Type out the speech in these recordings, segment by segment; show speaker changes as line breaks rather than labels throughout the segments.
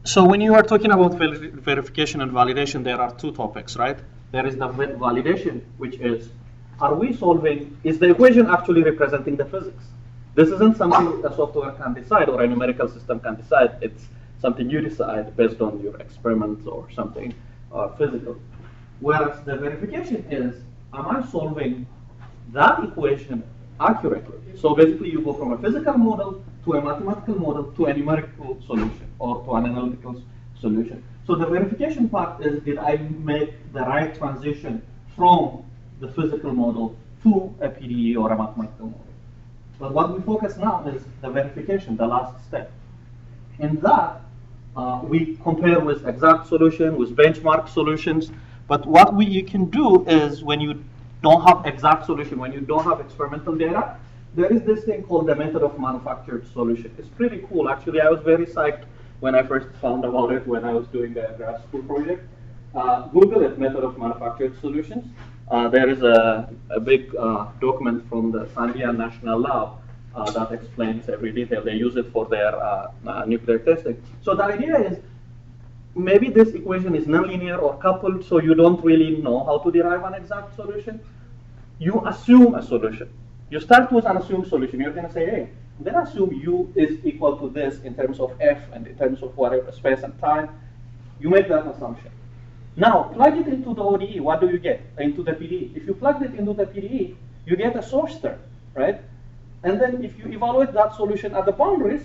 So when you are talking about verification and validation, there are two topics, right? There is the validation, which is, is the equation actually representing the physics? This isn't something a software can decide or a numerical system can decide. It's something you decide based on your experiments or something physical. Whereas the verification is, am I solving that equation accurately? So basically you go from a physical model to a mathematical model to a numerical solution or to an analytical solution. So the verification part is, did I make the right transition from the physical model to a PDE or a mathematical model? But what we focus now is the verification, the last step. In that, we compare with exact solution, with benchmark solutions. But what you can do is, when you don't have exact solution, when you don't have experimental data, there is this thing called the method of manufactured solution. It's pretty cool. Actually, I was very psyched when I first found about it when I was doing the grad school project. Google it, method of manufactured solutions. There is a big document from the Sandia National Lab that explains every detail. They use it for their nuclear testing. So the idea is, maybe this equation is nonlinear or coupled, so you don't really know how to derive an exact solution. You assume a solution. You start with an assumed solution. You're going to say, hey, then assume u is equal to this in terms of f and in terms of whatever space and time. You make that assumption. Now, plug it into the ODE. What do you get? Into the PDE. If you plug it into the PDE, you get a source term, right? And then if you evaluate that solution at the boundaries,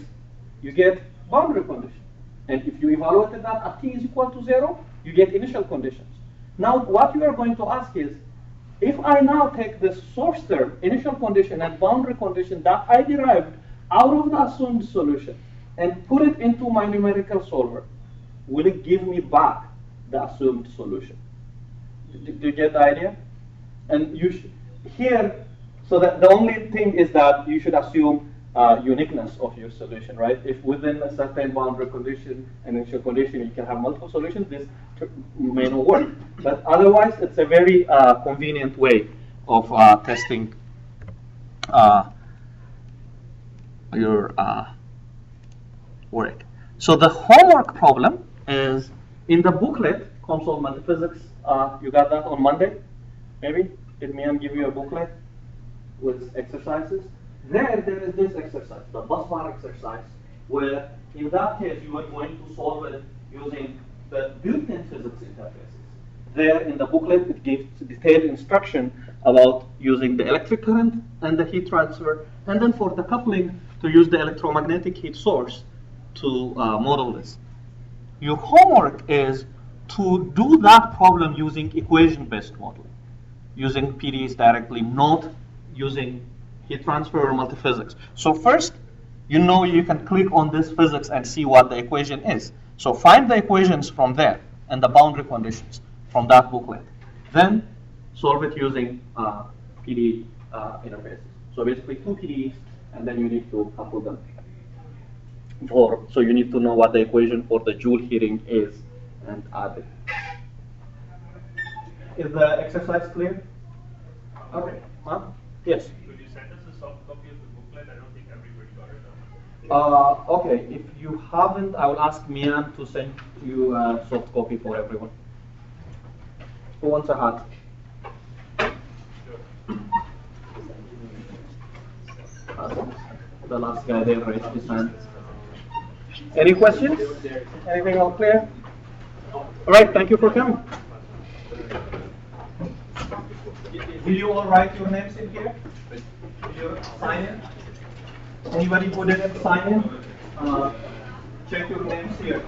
you get boundary conditions. And if you evaluated that at t is equal to 0, you get initial conditions. Now, what you are going to ask is, if I now take this source term, initial condition and boundary condition that I derived out of the assumed solution and put it into my numerical solver, will it give me back the assumed solution? Do you get the idea? And here, so that the only thing is that you should assume uniqueness of your solution, right? If within a certain boundary condition and initial condition you can have multiple solutions, this may not work. But otherwise, it's a very convenient way of testing your work. So the homework problem is in the booklet, Console Multiphysics. You got that on Monday, maybe? Did Mian give you a booklet with exercises? There is this exercise, the bus bar exercise, where in that case you are going to solve it using the built-in physics interfaces. There in the booklet it gives detailed instruction about using the electric current and the heat transfer, and then for the coupling to use the electromagnetic heat source to model this. Your homework is to do that problem using equation-based modeling, using PDEs directly, not using heat transfer or multiphysics. So first, you know you can click on this physics and see what the equation is. So find the equations from there and the boundary conditions from that booklet. Then solve it using PDE interfaces. So basically 2 PDEs, and then you need to couple them. So you need to know what the equation for the Joule heating is and add it. Is the exercise clear? Okay. Yes.
Could you send us a soft copy of the booklet? I don't think everybody got it.
Okay. If you haven't, I will ask Mian to send you a soft copy for everyone. Who wants a hat? The last guy there raised his hand. Any questions? Anything all clear? All right, thank you for coming. Will you all write your names in here? Will you sign in? Anybody who didn't sign in? Check your names here.